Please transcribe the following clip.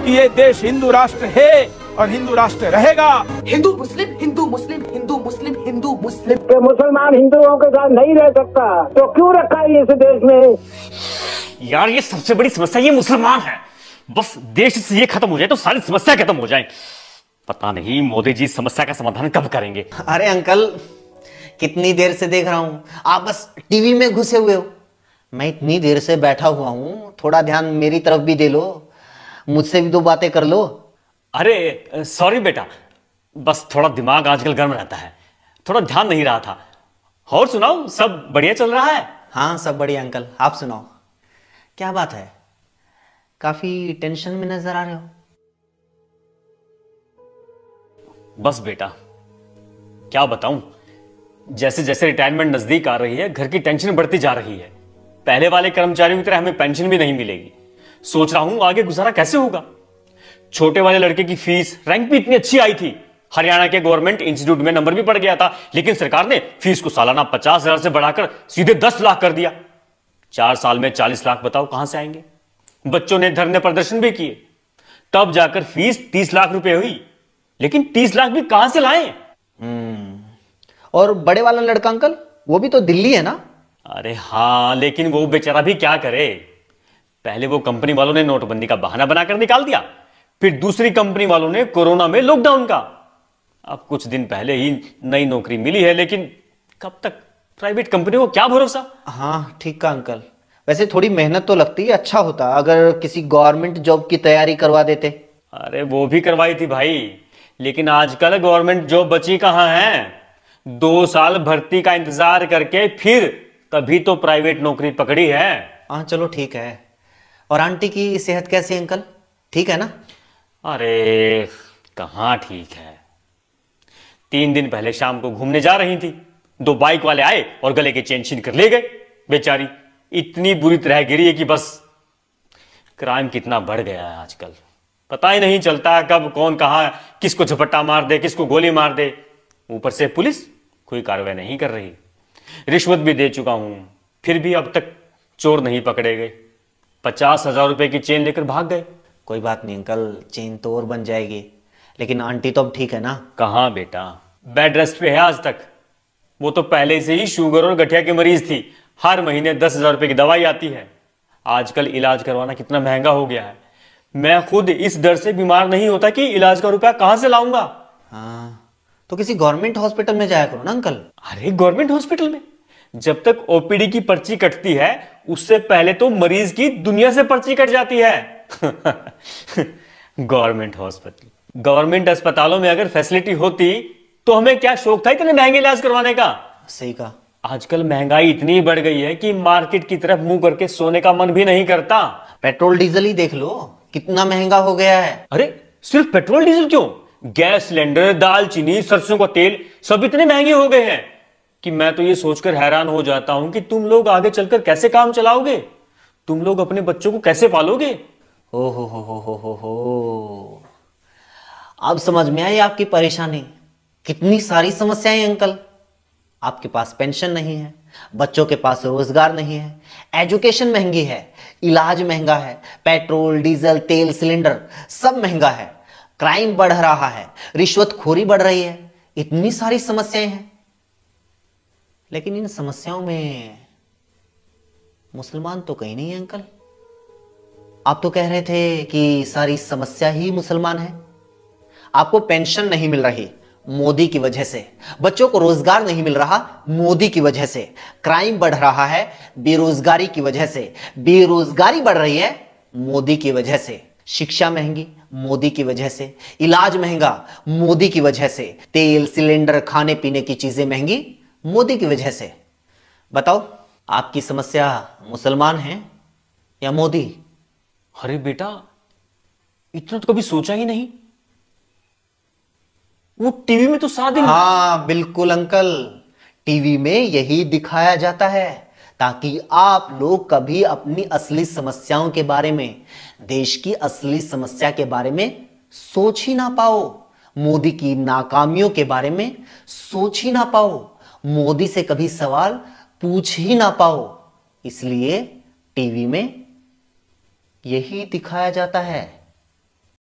ये देश हिंदू राष्ट्र है और हिंदू राष्ट्र रहेगा। हिंदू मुस्लिम हिंदू मुस्लिम हिंदू मुस्लिम हिंदू मुस्लिम। कि मुसलमान हिंदुओं के साथ नहीं रह सकता तो क्यों रखा है इस देश में? यार ये सबसे बड़ी समस्या ये मुसलमान है। बस देश से ये खत्म हो जाए तो सारी समस्या खत्म हो जाए। पता नहीं मोदी जी समस्या का समाधान कब करेंगे। अरे अंकल, कितनी देर से देख रहा हूं, आप बस टीवी में घुसे हुए हो। मैं इतनी देर से बैठा हुआ हूं, थोड़ा ध्यान मेरी तरफ भी दे लो, मुझसे भी दो बातें कर लो। अरे सॉरी बेटा, बस थोड़ा दिमाग आजकल गर्म रहता है, थोड़ा ध्यान नहीं रहा था। और सुनाओ, सब बढ़िया चल रहा है? हाँ सब बढ़िया अंकल, आप सुनाओ, क्या बात है? काफी टेंशन में नजर आ रहे हो। बस बेटा क्या बताऊं, जैसे जैसे रिटायरमेंट नजदीक आ रही है घर की टेंशन बढ़ती जा रही है। पहले वाले कर्मचारियों की तरह हमें पेंशन भी नहीं मिलेगी। सोच रहा हूं आगे गुजारा कैसे होगा। छोटे वाले लड़के की फीस, रैंक भी इतनी अच्छी आई थी, हरियाणा के गवर्नमेंट इंस्टीट्यूट में नंबर भी पड़ गया था, लेकिन सरकार ने फीस को सालाना 50,000 से बढ़ाकर सीधे 10 लाख कर दिया। 4 साल में 40 लाख बताओ कहां से आएंगे। बच्चों ने धरने प्रदर्शन भी किए, तब जाकर फीस 30 लाख रुपए हुई, लेकिन 30 लाख भी कहां से लाएं? और बड़े वाला लड़का अंकल, वो भी तो दिल्ली है ना? अरे हाँ, लेकिन वो बेचारा भी क्या करे। पहले वो कंपनी वालों ने नोटबंदी का बहाना बनाकर निकाल दिया, फिर दूसरी कंपनी वालों ने कोरोना में लॉकडाउन का। अब कुछ दिन पहले ही नई नौकरी मिली है, लेकिन कब तक प्राइवेट कंपनी को क्या भरोसा। हाँ ठीक है अंकल, वैसे थोड़ी मेहनत तो लगती है, अच्छा होता अगर किसी गवर्नमेंट जॉब की तैयारी करवा देते। अरे वो भी करवाई थी भाई, लेकिन आजकल गवर्नमेंट जॉब बची कहां है। 2 साल भर्ती का इंतजार करके फिर तभी तो प्राइवेट नौकरी पकड़ी है। हाँ चलो ठीक है। और आंटी की सेहत कैसी है अंकल, ठीक है ना? अरे कहां ठीक है। 3 दिन पहले शाम को घूमने जा रही थी, 2 बाइक वाले आए और गले के चेन छीन कर ले गए। बेचारी इतनी बुरी तरह गिरी है कि बस। क्राइम कितना बढ़ गया है आजकल, पता ही नहीं चलता कब कौन कहां किसको झपट्टा मार दे, किसको गोली मार दे। ऊपर से पुलिस कोई कार्रवाई नहीं कर रही। रिश्वत भी दे चुका हूं, फिर भी अब तक चोर नहीं पकड़े गए। 50,000 रुपए की चेन लेकर भाग गए। कोई बात नहीं अंकल, चेन तो और बन जाएगी, लेकिन आंटी तो अब ठीक है ना? कहां बेटा, बेड रेस्ट पे है आज तक। वो तो पहले से ही शुगर और गठिया की मरीज थी, हर महीने 10,000 रुपए की दवाई आती है। आजकल इलाज करवाना कितना महंगा हो गया है। मैं खुद इस डर से बीमार नहीं होता कि इलाज का रुपया कहां से लाऊंगा। हाँ तो किसी गवर्नमेंट हॉस्पिटल में जाया करो ना अंकल। अरे गवर्नमेंट हॉस्पिटल में जब तक ओपीडी की पर्ची कटती है, उससे पहले तो मरीज की दुनिया से पर्ची कट जाती है। गवर्नमेंट हॉस्पिटल, गवर्नमेंट अस्पतालों में अगर फैसिलिटी होती तो हमें क्या शौक था इतने महंगे इलाज करवाने का। सही कहा। आजकल महंगाई इतनी बढ़ गई है कि मार्केट की तरफ मुंह करके सोने का मन भी नहीं करता। पेट्रोल डीजल ही देख लो, कितना महंगा हो गया है। अरे सिर्फ पेट्रोल डीजल क्यों, गैस सिलेंडर, दाल चीनी, सरसों का तेल सब इतने महंगे हो गए हैं कि मैं तो ये सोचकर हैरान हो जाता हूं कि तुम लोग आगे चलकर कैसे काम चलाओगे। तुम लोग अपने बच्चों को कैसे पालोगे। ओ हो, अब समझ में आई आपकी परेशानी। कितनी सारी समस्याएं अंकल। आपके पास पेंशन नहीं है, बच्चों के पास रोजगार नहीं है, एजुकेशन महंगी है, इलाज महंगा है, पेट्रोल डीजल तेल सिलेंडर सब महंगा है, क्राइम बढ़ रहा है, रिश्वतखोरी बढ़ रही है, इतनी सारी समस्याएं हैं। लेकिन इन समस्याओं में मुसलमान तो कहीं नहीं है अंकल। आप तो कह रहे थे कि सारी समस्या ही मुसलमान है। आपको पेंशन नहीं मिल रही मोदी की वजह से, बच्चों को रोजगार नहीं मिल रहा मोदी की वजह से, क्राइम बढ़ रहा है बेरोजगारी की वजह से, बेरोजगारी बढ़ रही है मोदी की वजह से, शिक्षा महंगी मोदी की वजह से, इलाज महंगा मोदी की वजह से, तेल सिलेंडर खाने पीने की चीजें महंगी मोदी की वजह से। बताओ आपकी समस्या मुसलमान है या मोदी? अरे बेटा इतना तो कभी सोचा ही नहीं। वो टीवी में तो सारा दिन। हाँ बिल्कुल अंकल, टीवी में यही दिखाया जाता है ताकि आप लोग कभी अपनी असली समस्याओं के बारे में, देश की असली समस्या के बारे में सोच ही ना पाओ, मोदी की नाकामियों के बारे में सोच ही ना पाओ, मोदी से कभी सवाल पूछ ही ना पाओ। इसलिए टीवी में यही दिखाया जाता है।